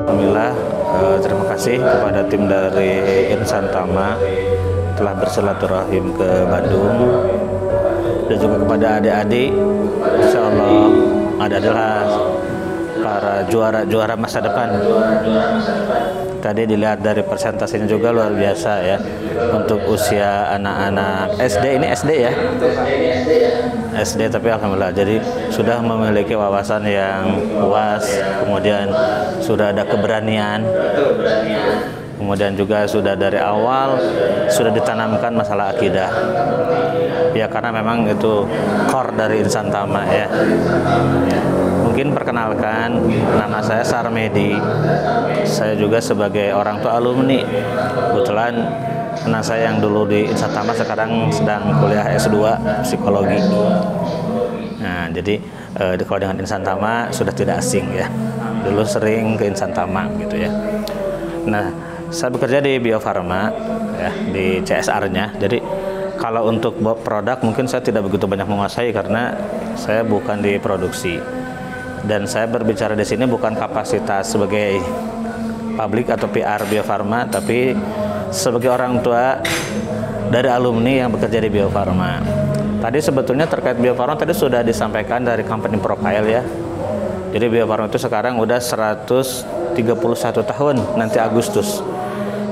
Alhamdulillah, terima kasih kepada tim dari Insan Tama telah bersilaturahim ke Bandung, dan juga kepada adik-adik. Insya Allah adalah para juara-juara masa depan. Tadi dilihat dari presentasinya juga luar biasa ya, untuk usia anak-anak SD. Ini SD ya, SD, tapi alhamdulillah jadi sudah memiliki wawasan yang luas, kemudian sudah ada keberanian, kemudian juga sudah dari awal sudah ditanamkan masalah akidah ya, karena memang itu core dari Insan Tama ya. Mungkin perkenalkan, nama saya Sarmedi. Saya juga sebagai orang tua alumni. Kebetulan anak saya yang dulu di Insan Tama sekarang sedang kuliah S2 psikologi. Nah, jadi kalau dengan Insan Tama sudah tidak asing ya. Dulu sering ke Insan Tama gitu ya. Nah, saya bekerja di Bio Farma ya, di CSR-nya. Jadi kalau untuk produk mungkin saya tidak begitu banyak menguasai karena saya bukan di produksi. Dan saya berbicara di sini bukan kapasitas sebagai publik atau PR Bio Farma, tapi sebagai orang tua dari alumni yang bekerja di Bio Farma. Tadi sebetulnya terkait Bio Farma tadi sudah disampaikan dari company profile ya. Jadi Bio Farma itu sekarang udah 131 tahun nanti Agustus.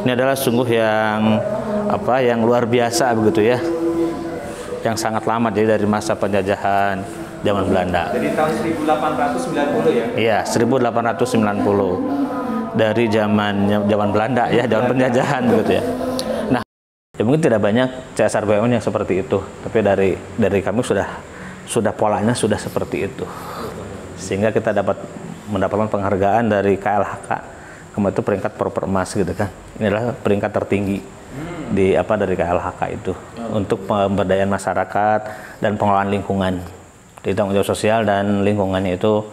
Ini adalah sungguh yang luar biasa begitu ya. Yang sangat lama, jadi dari masa penjajahan zaman Belanda. Jadi tahun 1890 ya? Iya, 1890. Dari zaman Belanda ya, zaman penjajahan begitu ya. Nah, ya mungkin tidak banyak CSR BUMN yang seperti itu, tapi dari kami sudah polanya sudah seperti itu. Sehingga kita mendapatkan penghargaan dari KLHK. Kemarin itu peringkat Permas gitu kan. Ini adalah peringkat tertinggi dari KLHK itu untuk pemberdayaan masyarakat dan pengelolaan lingkungan. Di tanggung jawab sosial dan lingkungannya itu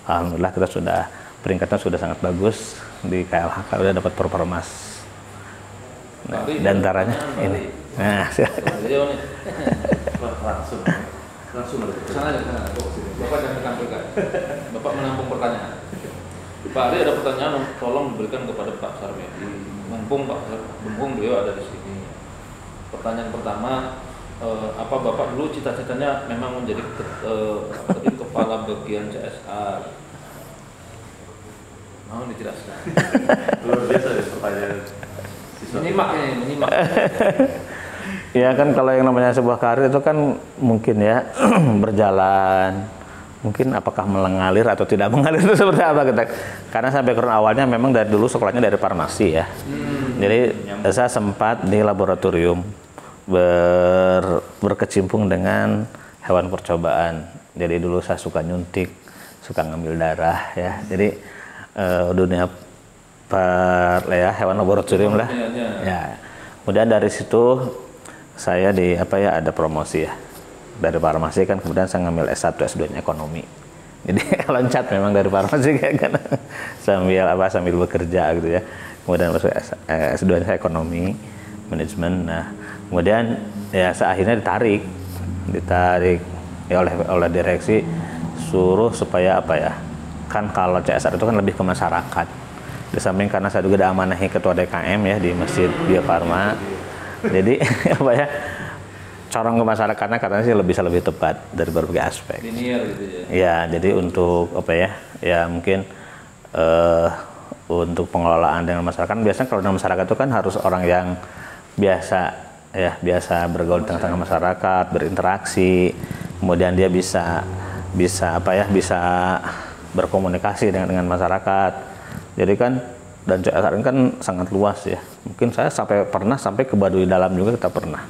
alhamdulillah kita sudah peringkatnya sudah sangat bagus di KLHK, udah dapat Permas. Nah, dan antaranya ini. Nah, langsung sana Bapak jangan ditampilkan. Bapak menampung pertanyaan. Pak Ari ada pertanyaan, tolong diberikan kepada Pak Sarmedi. Mumpung beliau ada di sini. Pertanyaan pertama, apa Bapak dulu cita-citanya memang menjadi kepala bagian CSR? Mau dijelaskan? Luar biasa ya pertanyaan. Menyimak. Ya kan kalau yang namanya sebuah karir itu kan mungkin ya berjalan. Mungkin apakah mengalir atau tidak mengalir itu seperti apa kita. Karena saya background awalnya memang dari dulu sekolahnya dari farmasi ya. Jadi saya sempat di laboratorium berkecimpung dengan hewan percobaan. Jadi dulu saya suka nyuntik, suka ngambil darah ya. Jadi dunia hewan laboratorium lah. Ya. Kemudian dari situ saya ada promosi ya. Dari farmasi kan kemudian saya ngambil S1 S2 ekonomi. Jadi loncat memang dari farmasi kan sambil bekerja gitu ya. Kemudian masuk S2 saya ekonomi manajemen. Nah, kemudian ya saya akhirnya ditarik ya oleh direksi, suruh supaya kan kalau CSR itu kan lebih ke masyarakat. Di samping karena saya juga diamanahi ketua DKM ya di Masjid Bio Farma. Jadi corong ke masyarakatnya katanya sih bisa lebih tepat dari berbagai aspek. Linear gitu ya. Ya, jadi untuk ya mungkin untuk pengelolaan dengan masyarakat, biasanya kalau dengan masyarakat itu kan harus orang yang biasa bergaul dengan masyarakat, berinteraksi, kemudian dia bisa berkomunikasi dengan masyarakat. Jadi kan dan CSR ini kan sangat luas ya. Mungkin saya pernah sampai ke Baduy Dalam juga, kita pernah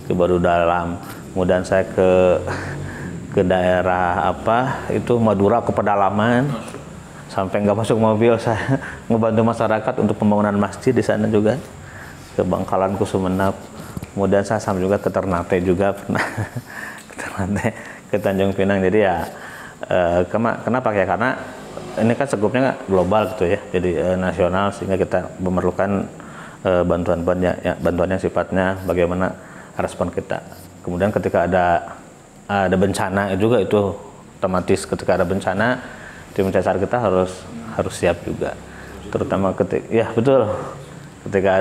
ke Baduy Dalam. Kemudian saya ke daerah Madura, ke pedalaman. Sampai nggak masuk mobil, saya ngebantu masyarakat untuk pembangunan masjid di sana juga, ke Bangkalan, ke Sumenep. Kemudian saya sampai juga ke Ternate juga pernah, ke Tanjung Pinang. Jadi ya kenapa ya, karena ini kan sekupnya global gitu ya, jadi nasional, sehingga kita memerlukan bantuan yang sifatnya bagaimana respon kita. Kemudian ketika ada bencana juga, itu otomatis ketika ada bencana tim CSR kita harus siap juga. terutama ketika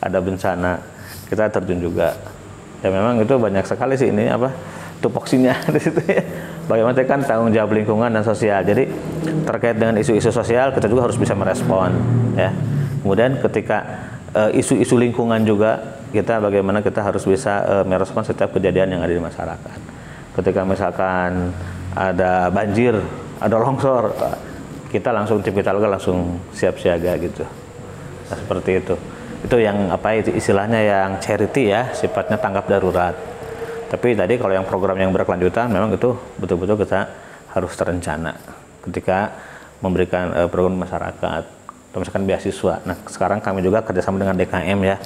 ada bencana kita terjun juga. Ya memang itu banyak sekali sih ini tupoksinya di situ ya. Bagaimana kan tanggung jawab lingkungan dan sosial. Jadi terkait dengan isu-isu sosial kita juga harus bisa merespon ya. Kemudian ketika isu-isu lingkungan juga bagaimana kita harus bisa merespon setiap kejadian yang ada di masyarakat. Ketika misalkan ada banjir, ada longsor, kita langsung tim kita langsung siap siaga gitu. Nah, seperti itu. Itu yang istilahnya yang charity ya, sifatnya tanggap darurat. Tapi tadi kalau yang program yang berkelanjutan memang itu betul-betul kita harus terencana ketika memberikan program masyarakat, atau misalkan beasiswa. Nah sekarang kami juga kerjasama dengan DKM ya,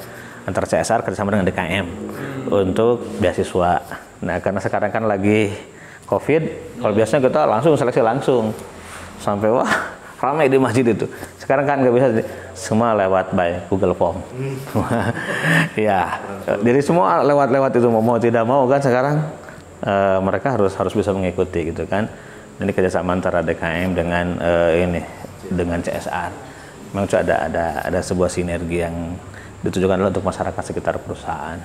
antar CSR kerjasama dengan DKM untuk beasiswa. Nah karena sekarang kan lagi COVID, kalau biasanya kita langsung seleksi langsung sampai wah ramai di masjid itu. Sekarang kan nggak bisa, semua lewat by Google Form. Ya, jadi semua lewat itu mau tidak mau kan sekarang mereka harus bisa mengikuti gitu kan. Ini kerjasama antara DKM dengan dengan CSR. Memang itu ada sebuah sinergi yang ditujukan untuk masyarakat sekitar perusahaan.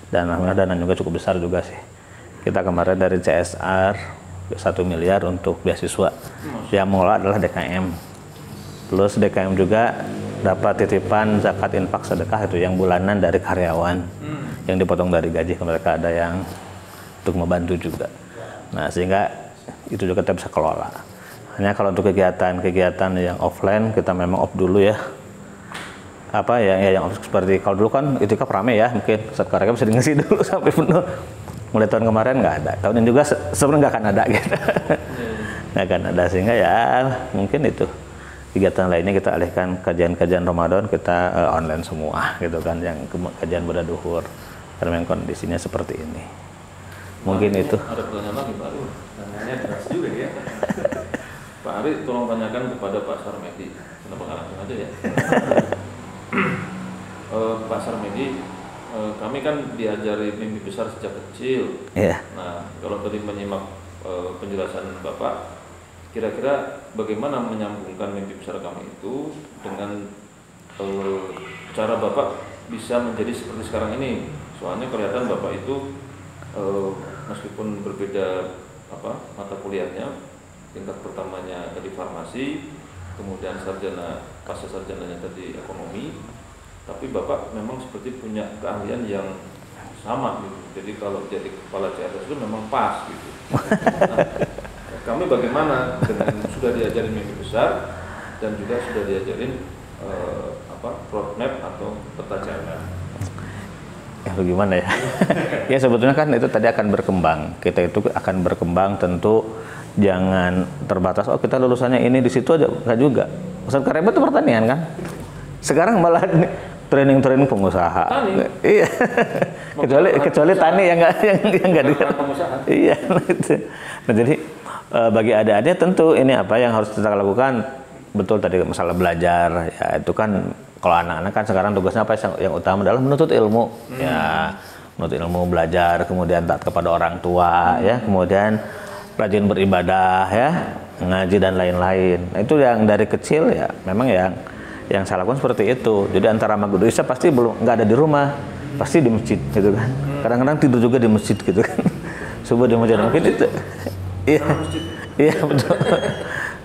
Dan alhamdulillah dana juga cukup besar juga sih. Kita kemarin dari CSR 1 miliar untuk beasiswa, yang mengelola adalah DKM. Plus DKM juga dapat titipan zakat infak sedekah itu yang bulanan dari karyawan yang dipotong dari gaji, mereka ada yang untuk membantu juga. Nah sehingga itu juga kita bisa kelola. Hanya kalau untuk kegiatan yang offline kita memang off dulu ya. Yang off seperti kalau dulu kan itikaf rame ya, mungkin sekarang bisa ngisi dulu sampai penuh. Mulai tahun kemarin nggak ada, tahun ini juga sebenarnya nggak akan ada gitu. Nggak akan ada, sehingga ya mungkin itu kegiatan lainnya kita alihkan, kajian Ramadan kita online semua gitu kan, yang kajian pada duhur karena memang kondisinya seperti ini. Mungkin itu. Ada pertanyaan lagi Pak Ari, nanya keras juga ya. Pak Ari tolong tanyakan kepada Pak Sarmedi, kenapa nggak langsung aja ya? Pak Sarmedi, kami kan diajari mimpi besar sejak kecil. Yeah. Nah, kalau tadi menyimak penjelasan Bapak, kira-kira bagaimana menyambungkan mimpi besar kami itu dengan cara Bapak bisa menjadi seperti sekarang ini? Soalnya kelihatan Bapak itu meskipun berbeda mata kuliahnya, tingkat pertamanya tadi farmasi, kemudian pasca sarjananya tadi ekonomi. Tapi Bapak memang seperti punya keahlian yang sama gitu. Jadi kalau jadi kepala CSR itu memang pas gitu. Nah, kami bagaimana dengan sudah diajarin mimpi besar dan juga sudah diajarin roadmap atau peta jalan. Ya bagaimana ya? Ya sebetulnya kan itu tadi akan berkembang. Kita itu akan berkembang tentu jangan terbatas. Oh kita lulusannya ini di situ aja, enggak juga. Usaha karya itu pertanian kan. Sekarang malah training pengusaha. Iya. kecuali tani yang enggak Iya. Nah, jadi bagi adik-adik tentu ini yang harus kita lakukan, betul tadi masalah belajar ya, itu kan kalau anak-anak kan sekarang tugasnya yang utama adalah menuntut ilmu. Ya, menuntut ilmu, belajar, kemudian taat kepada orang tua ya, kemudian rajin beribadah ya, ngaji dan lain-lain. Nah, itu yang dari kecil ya memang yang saya lakukan seperti itu. Jadi antara maghrib isya pasti nggak ada di rumah, pasti di masjid gitu kan. Kadang-kadang tidur juga di masjid gitu kan. Subuh di masjid mungkin itu. Iya betul.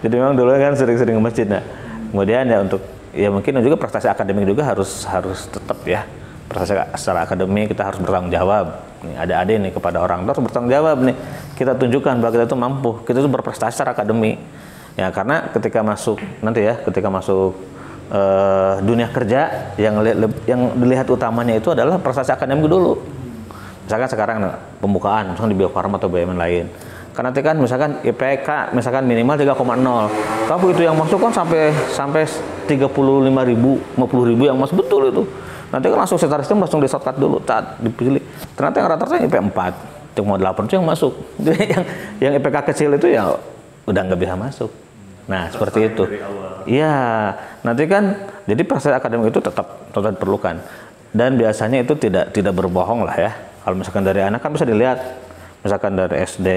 Jadi memang dulu kan sering-sering ke masjid. Nah, kemudian ya untuk mungkin juga prestasi akademik juga harus tetap ya. Prestasi secara akademik kita harus bertanggung jawab. Nih adik-adik nih kepada orang tua harus bertanggung jawab nih. Kita tunjukkan bahwa kita itu mampu, kita itu berprestasi secara akademik. Ya karena ketika masuk dunia kerja yang dilihat utamanya itu adalah prestasi akademik dulu. Misalkan sekarang pembukaan misalkan di Bio Farma atau BUMN lain. Karena nanti kan misalkan IPK misalkan minimal 3,0. Tapi itu yang masuk kan sampai 35.000, 50.000 yang masuk, betul itu. Nanti kan langsung secara sistem langsung di shortcut dulu, dipilih. Ternyata yang rata-rata IP 4, 3,8 itu yang masuk. Jadi yang IPK kecil itu ya udah nggak bisa masuk. Nah seperti itu. Iya, nanti kan jadi prestasi akademik itu tetap diperlukan. Dan biasanya itu tidak berbohong lah ya. Kalau misalkan dari anak kan bisa dilihat, misalkan dari SD,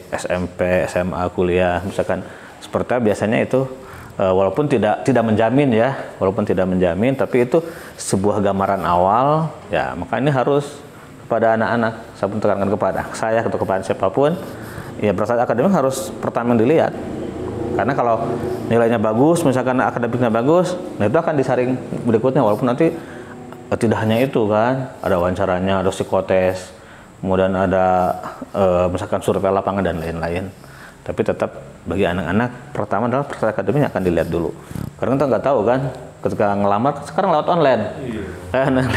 SMP, SMA, kuliah, misalkan seperti biasanya itu walaupun tidak menjamin ya, walaupun tidak menjamin, tapi itu sebuah gambaran awal ya. Maka ini harus kepada anak-anak, saya pun tekankan kepada saya atau kepada siapapun ya, prestasi akademik harus pertama dilihat. Karena kalau nilainya bagus, misalkan akademiknya bagus, nah itu akan disaring berikutnya, walaupun nanti tidak hanya itu kan, ada wawancaranya, ada psikotes, kemudian ada misalkan survei lapangan dan lain-lain. Tapi tetap bagi anak-anak pertama adalah prestasi akademik akan dilihat dulu. Karena kita nggak tahu kan, ketika ngelamar sekarang lewat online,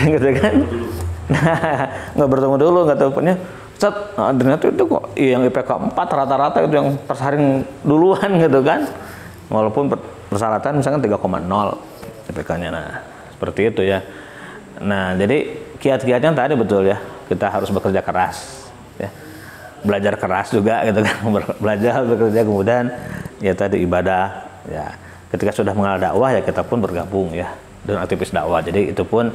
gitu kan, nggak bertemu dulu, nggak tahu punya. Nah, ternyata itu kok yang IPK 4 rata-rata itu yang tersaring duluan gitu kan, walaupun persyaratan misalkan 3,0 IPK-nya. Nah seperti itu ya. Nah jadi kiat-kiatnya tadi betul ya, kita harus bekerja keras ya, belajar keras juga gitu kan, belajar bekerja, kemudian ya tadi ibadah ya. Ketika sudah mengenal dakwah ya kita pun bergabung ya dengan aktivis dakwah. Jadi itu pun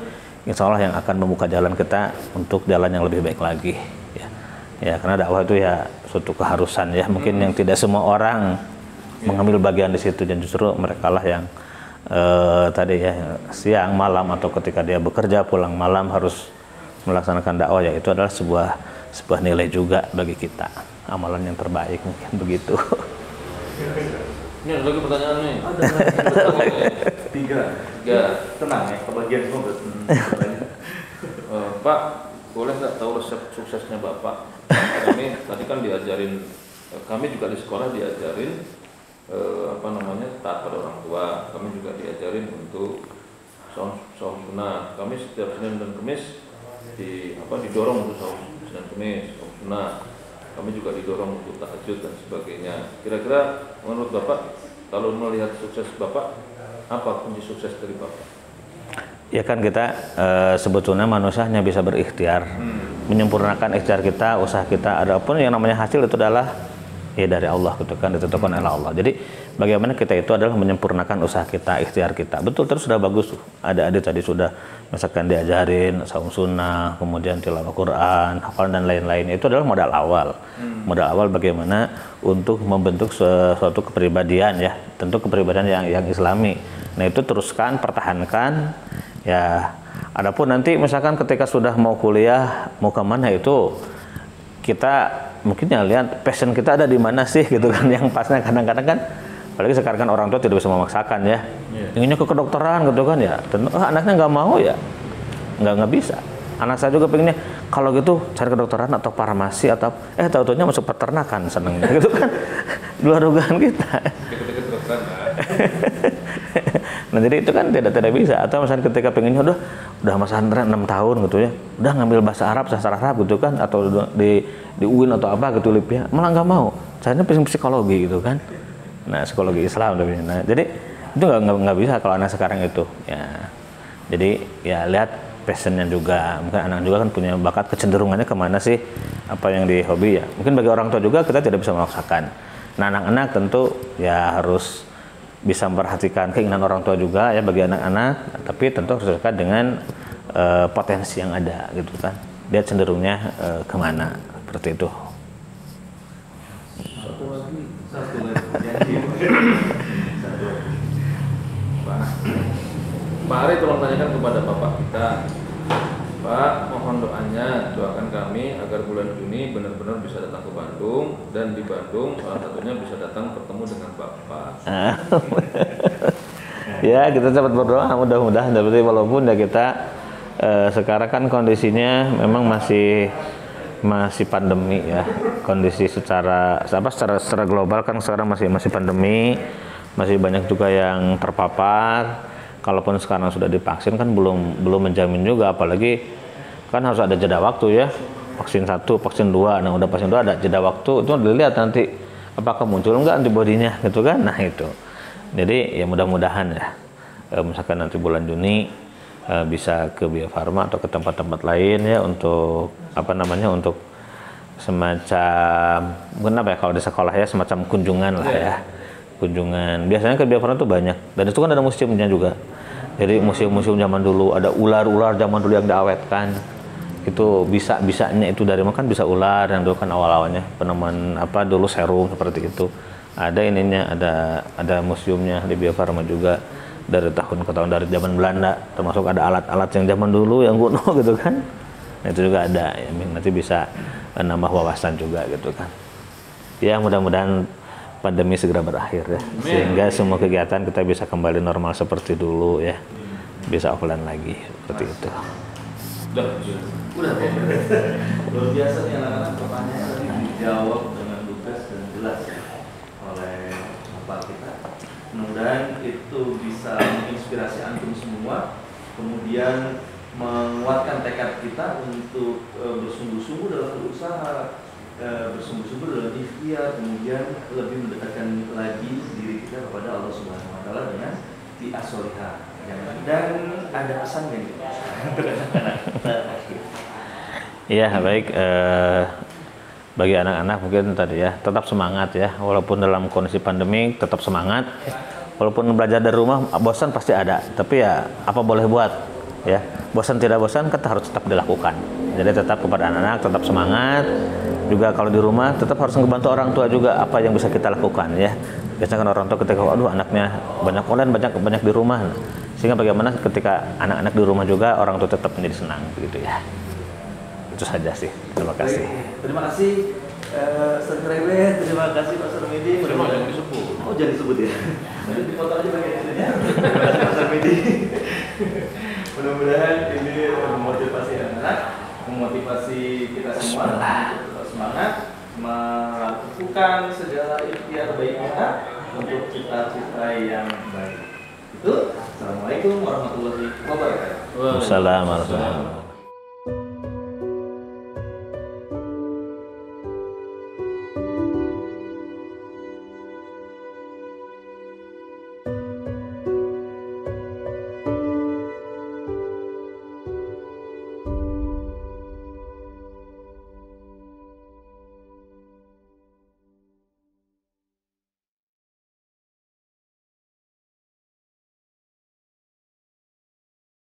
insya Allah yang akan membuka jalan kita untuk jalan yang lebih baik lagi ya. Ya karena dakwah itu ya suatu keharusan ya, mungkin yang tidak semua orang mengambil bagian di situ, dan justru mereka lah yang tadi ya siang malam atau ketika dia bekerja pulang malam harus melaksanakan dakwah, ya itu adalah sebuah nilai juga bagi kita, amalan yang terbaik mungkin begitu. Ini ada lagi pertanyaan nih. Tiga. Tenang ya, kebagian semua Pak, boleh nggak tahu resep suksesnya Bapak? Kami tadi kan diajarin, kami juga di sekolah diajarin taat pada orang tua. Kami juga diajarin untuk saum sunnah. Kami setiap Senin dan Kamis didorong untuk saum Senin Kamis, saum sunnah. Kami juga didorong untuk tahajud dan sebagainya. Kira-kira menurut Bapak, kalau melihat sukses Bapak, apa kunci sukses dari Bapak? Ya kan kita sebetulnya manusia hanya bisa berikhtiar, menyempurnakan ikhtiar kita, usaha kita. Adapun yang namanya hasil itu adalah ya dari Allah gitu kan, ditentukan oleh Allah. Jadi bagaimana kita itu adalah menyempurnakan usaha kita, ikhtiar kita. Betul, terus sudah bagus. Ada tadi sudah misalkan diajarin saum sunnah, kemudian tilawah Quran, hafalan dan lain-lain. Itu adalah modal awal. Modal awal bagaimana untuk membentuk suatu kepribadian ya, tentu kepribadian yang islami. Nah itu teruskan, pertahankan. Ya, adapun nanti misalkan ketika sudah mau kuliah, mau kemana itu kita mungkin ya lihat passion kita ada di mana sih gitu kan, yang pasnya kadang-kadang kan, apalagi sekarang kan orang tua tidak bisa memaksakan ya, inginnya ke kedokteran gitu kan ya, tentu anaknya nggak mau ya, nggak bisa. Anak saya juga pengennya kalau gitu cari kedokteran atau farmasi atau tahu-taunya masuk peternakan, senengnya gitu kan, luar dugaan kita. Deket-deket kedokteran. Nah jadi itu kan tidak bisa. Atau misalnya ketika pengennya udah masa 6 tahun gitu ya, udah ngambil bahasa Arab, sastra Arab gitu kan, atau di UIN atau apa gitu LIP-nya, malah nggak mau. Saya psikologi gitu kan. Nah psikologi Islam. Nah jadi itu nggak bisa kalau anak sekarang itu. Ya jadi ya lihat passionnya juga. Mungkin anak juga kan punya bakat, kecenderungannya kemana sih, apa yang di hobi ya. Mungkin bagi orang tua juga kita tidak bisa memaksakan. Nah anak-anak tentu ya harus bisa memperhatikan keinginan orang tua juga ya bagi anak-anak, tapi tentu harus sesuai dengan potensi yang ada gitu kan, dia cenderungnya kemana, seperti itu. Satu lagi. Pak Ari tolong tanyakan kepada Bapak kita, Pak, mohon doanya, doakan kami agar bulan Juni benar-benar bisa datang ke Bandung, dan di Bandung salah satunya bisa datang bertemu dengan Bapak. Ya kita cepat berdoa, mudah-mudahan. Tapi walaupun ya kita sekarang kan kondisinya memang masih pandemi ya, kondisi secara global kan sekarang masih pandemi, masih banyak juga yang terpapar. Kalaupun sekarang sudah divaksin kan belum menjamin juga, apalagi kan harus ada jeda waktu ya, vaksin 1, vaksin 2. Nah udah vaksin 2 ada jeda waktu, itu dilihat nanti apakah muncul enggak antibodinya gitu kan. Nah itu jadi ya mudah-mudahan ya misalkan nanti bulan Juni bisa ke Bio Farma atau ke tempat-tempat lain ya, untuk untuk semacam kalau di sekolah ya, semacam kunjungan lah ya. Kunjungan biasanya ke Bio Farma itu banyak, dan itu kan ada museumnya juga. Jadi museum-museum zaman dulu, ada ular-ular zaman dulu yang diawetkan, itu bisanya itu dari makan bisa ular, yang dulu kan awal-awalnya penemuan dulu serum seperti itu. ada ininya, ada museumnya di Bio Farma juga dari tahun ke tahun, dari zaman Belanda, termasuk ada alat-alat yang zaman dulu yang kuno gitu kan. Nah, itu juga ada ya, nanti bisa nambah wawasan juga gitu kan. Ya mudah-mudahan pandemi segera berakhir ya, sehingga semua kegiatan kita bisa kembali normal seperti dulu ya, bisa offline lagi seperti itu. Udah luar biasa nih anak-anak, pertanyaan tadi dijawab dengan lugas dan jelas oleh Bapak kita. Mudah-mudahan itu bisa menginspirasi antum semua, kemudian menguatkan tekad kita untuk bersungguh-sungguh dalam berusaha, bersungguh-sungguh dalam ikhtiar, kemudian lebih mendekatkan lagi diri kita kepada Allah Subhanahu Wa Taala dengan as-solihah. Dan ada pesannya gitu. Iya baik, bagi anak-anak mungkin tadi ya, tetap semangat ya, walaupun dalam kondisi pandemi tetap semangat. Walaupun belajar dari rumah bosan pasti ada, tapi ya apa boleh buat ya, bosan tidak bosan kita harus tetap dilakukan. Jadi tetap kepada anak-anak tetap semangat. Juga kalau di rumah tetap harus membantu orang tua juga apa yang bisa kita lakukan ya. Biasanya kan orang tua ketika aduh anaknya banyak online, banyak di rumah, sehingga bagaimana ketika anak-anak di rumah juga orang tua tetap menjadi senang begitu ya. Itu saja sih. Terima kasih. Terima kasih Ustaz Rewe, terima kasih Pak Sarmedi. Jangan disebut. Oh jangan disebut ya. Nanti dipotong aja bagian itu ya. Terima kasih Pak Sarmedi. Mudah-mudahan ini memotivasi anak-anak, memotivasi kita semua untuk tetap semangat melakukan segala ikhtiar baik kita untuk cita-cita yang baik. Itu. Assalamualaikum warahmatullahi wabarakatuh. Wassalamualaikum warahmatullahi wabarakatuh.